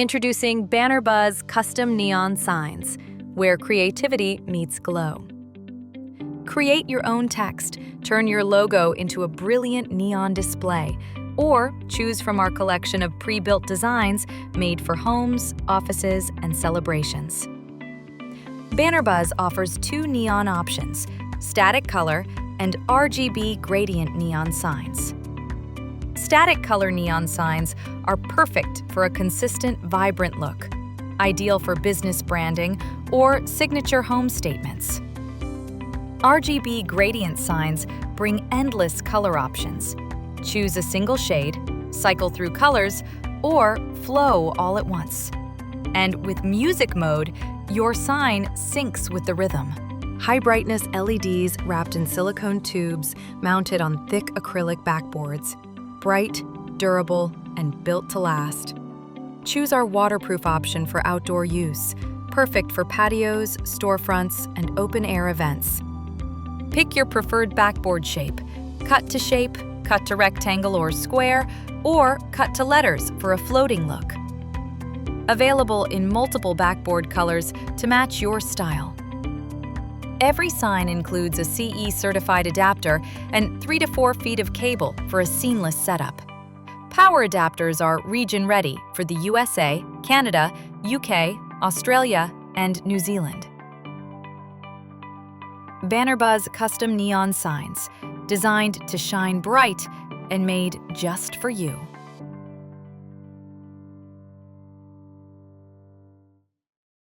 Introducing Bannerbuzz Custom Neon Signs, where creativity meets glow. Create your own text, turn your logo into a brilliant neon display, or choose from our collection of pre-built designs made for homes, offices, and celebrations. Bannerbuzz offers two neon options, static color and RGB gradient neon signs. Static color neon signs are perfect for a consistent, vibrant look, ideal for business branding or signature home statements. RGB gradient signs bring endless color options. Choose a single shade, cycle through colors, or flow all at once. And with music mode, your sign syncs with the rhythm. High-brightness LEDs wrapped in silicone tubes mounted on thick acrylic backboards. Bright, durable, and built to last. Choose our waterproof option for outdoor use, perfect for patios, storefronts, and open-air events. Pick your preferred backboard shape, cut to shape, cut to rectangle or square, or cut to letters for a floating look. Available in multiple backboard colors to match your style. Every sign includes a CE-certified adapter and 3 to 4 feet of cable for a seamless setup. Power adapters are region-ready for the USA, Canada, UK, Australia, and New Zealand. Bannerbuzz Custom Neon Signs, designed to shine bright and made just for you.